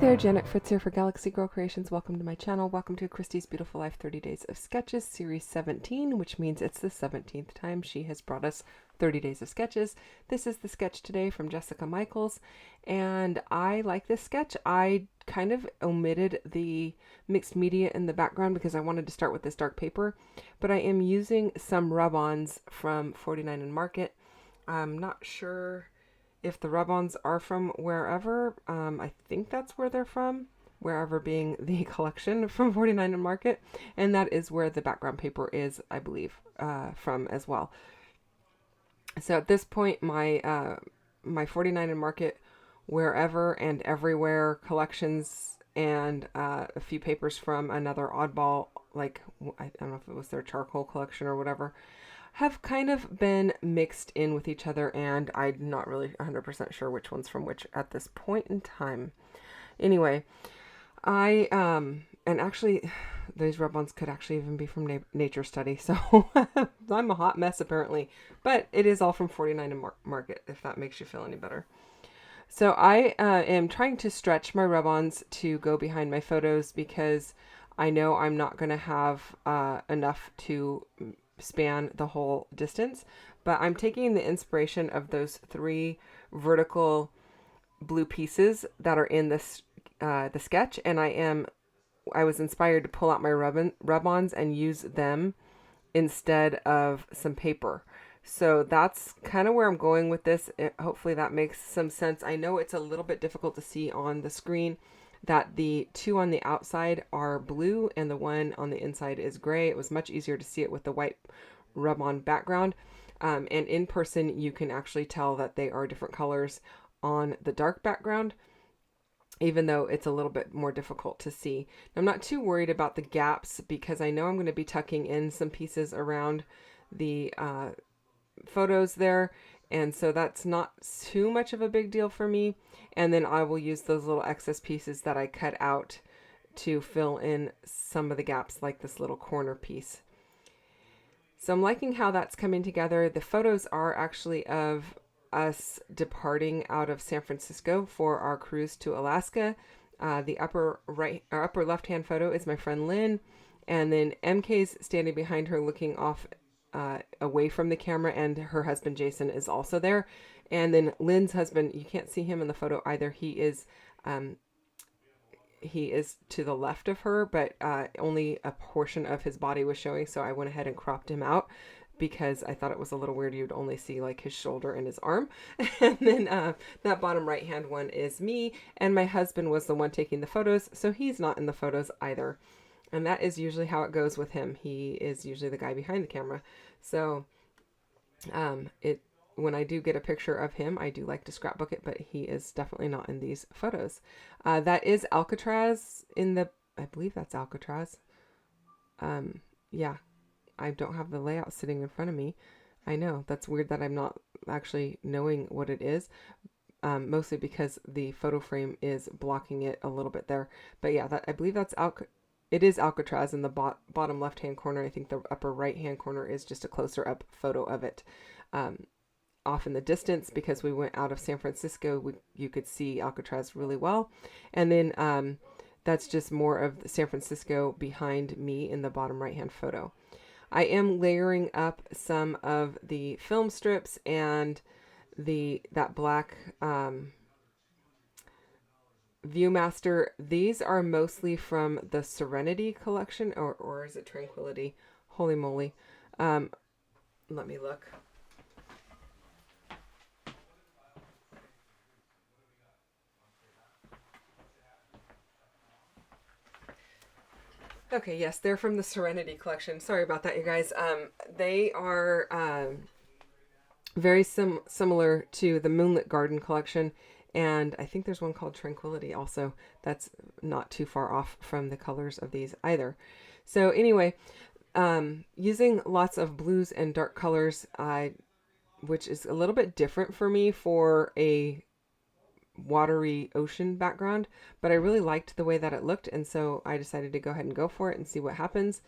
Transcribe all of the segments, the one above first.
there, Janet Fritz here for Galaxy Girl Creations. Welcome to my channel. Welcome to Christy's Beautiful Life 30 Days of Sketches, Series 17, which means it's the 17th time she has brought us 30 Days of Sketches. This is the sketch today from Jessica Michaels, and I like this sketch. I kind of omitted the mixed media in the background because I wanted to start with this dark paper, but I am using some rub-ons from 49 and Market. I'm not sure if the rub-ons are from wherever. I think that's where they're from, wherever being the collection from 49 and Market, and that is where the background paper is, I believe, from as well. So at this point, my 49 and Market wherever and everywhere collections and a few papers from another oddball, like I don't know if it was their charcoal collection or whatever, have kind of been mixed in with each other, and I'm not really 100% sure which one's from which at this point in time. Anyway, and actually these rub-ons could actually even be from Nature Study, so I'm a hot mess apparently, but it is all from 49 and Market, if that makes you feel any better. So I am trying to stretch my rub-ons to go behind my photos because I know I'm not going to have enough to span the whole distance, but I'm taking the inspiration of those three vertical blue pieces that are in this the sketch, and I was inspired to pull out my rub-ons and use them instead of some paper. So that's kind of where I'm going with this. Hopefully that makes some sense. I know it's a little bit difficult to see on the screen that the two on the outside are blue and the one on the inside is gray. It was much easier to see it with the white rub-on background. And in person, you can actually tell that they are different colors on the dark background, even though it's a little bit more difficult to see. I'm not too worried about the gaps because I know I'm going to be tucking in some pieces around the photos there, and so that's not too much of a big deal for me. And then I will use those little excess pieces that I cut out to fill in some of the gaps, like this little corner piece. So I'm liking how that's coming together. The photos are actually of us departing out of San Francisco for our cruise to Alaska. The upper left hand photo is my friend Lynn, and then MK's standing behind her looking off away from the camera, and her husband Jason is also there. And then Lynn's husband, you can't see him in the photo either. He is to the left of her, but only a portion of his body was showing, so I went ahead and cropped him out because I thought it was a little weird. You'd only see like his shoulder and his arm. And then that bottom right hand one is me, and my husband was the one taking the photos, so he's not in the photos either. And that is usually how it goes with him. He is usually the guy behind the camera. So when I do get a picture of him, I do like to scrapbook it, but he is definitely not in these photos. That is Alcatraz I believe that's Alcatraz. Yeah, I don't have the layout sitting in front of me. I know, that's weird that I'm not actually knowing what it is. Mostly because the photo frame is blocking it a little bit there. But yeah, I believe that's it is Alcatraz in the bottom left-hand corner. I think the upper right-hand corner is just a closer up photo of it. Off in the distance, because we went out of San Francisco, you could see Alcatraz really well. And then that's just more of San Francisco behind me in the bottom right-hand photo. I am layering up some of the film strips and that black Viewmaster. These are mostly from the Serenity collection, or is it Tranquility? Holy moly. Let me look. Okay, yes, they're from the Serenity collection. Sorry about that, you guys. They are very similar to the Moonlit Garden collection, and I think there's one called Tranquility also. That's not too far off from the colors of these either. So anyway, using lots of blues and dark colors, which is a little bit different for me for a watery ocean background, but I really liked the way that it looked, and so I decided to go ahead and go for it and see what happens.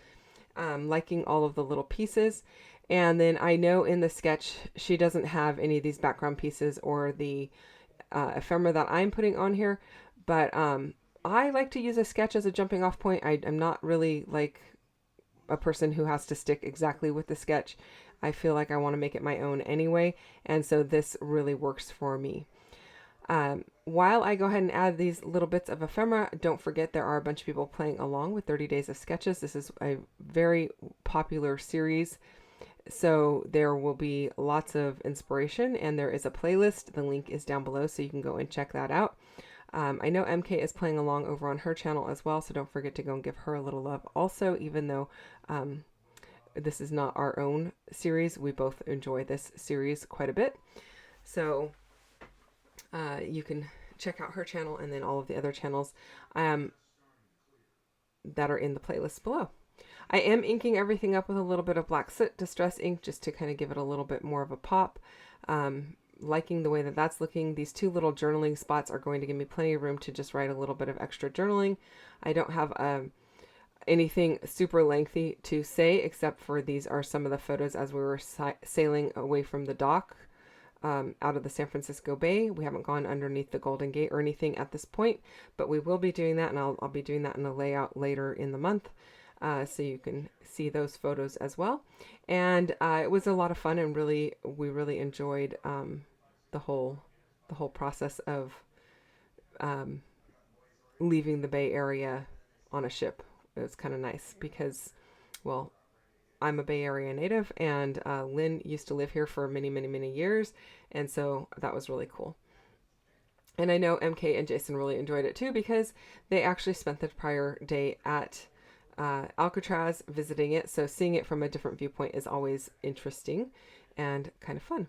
Liking all of the little pieces. And then I know in the sketch she doesn't have any of these background pieces or the ephemera that I'm putting on here, but I like to use a sketch as a jumping off point. I'm not really like a person who has to stick exactly with the sketch. I feel like I want to make it my own anyway, and so this really works for me. While I go ahead and add these little bits of ephemera, don't forget there are a bunch of people playing along with 30 Days of Sketches. This is a very popular series, so there will be lots of inspiration, and there is a playlist. The link is down below, so you can go and check that out. I know MK is playing along over on her channel as well, so don't forget to go and give her a little love also, even though this is not our own series. We both enjoy this series quite a bit. So you can check out her channel and then all of the other channels that are in the playlist below. I am inking everything up with a little bit of black soot distress ink just to kind of give it a little bit more of a pop. Liking the way that that's looking. These two little journaling spots are going to give me plenty of room to just write a little bit of extra journaling. I don't have anything super lengthy to say, except for these are some of the photos as we were sailing away from the dock out of the San Francisco Bay. We haven't gone underneath the Golden Gate or anything at this point, but we will be doing that, and I'll be doing that in a layout later in the month. So you can see those photos as well. And it was a lot of fun, and we really enjoyed the whole process of leaving the Bay Area on a ship. It was kind of nice because, well, I'm a Bay Area native, and Lynn used to live here for many, many, many years, and so that was really cool. And I know MK and Jason really enjoyed it too, because they actually spent the prior day at Alcatraz visiting it, so seeing it from a different viewpoint is always interesting and kind of fun.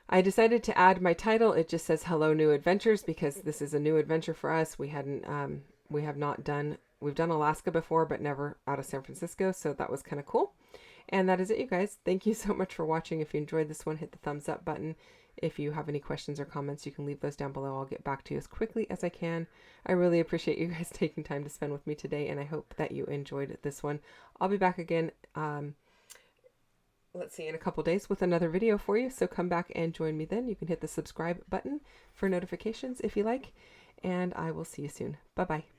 I decided to add my title. It just says Hello New Adventures, because this is a new adventure for us. We've done Alaska before, but never out of San Francisco, so that was kind of cool. And that is it, you guys. Thank you so much for watching. If you enjoyed this one, hit the thumbs up button. If you have any questions or comments, you can leave those down below. I'll get back to you as quickly as I can. I really appreciate you guys taking time to spend with me today, and I hope that you enjoyed this one. I'll be back again, let's see, in a couple days with another video for you, so come back and join me then. You can hit the subscribe button for notifications if you like, and I will see you soon. Bye-bye.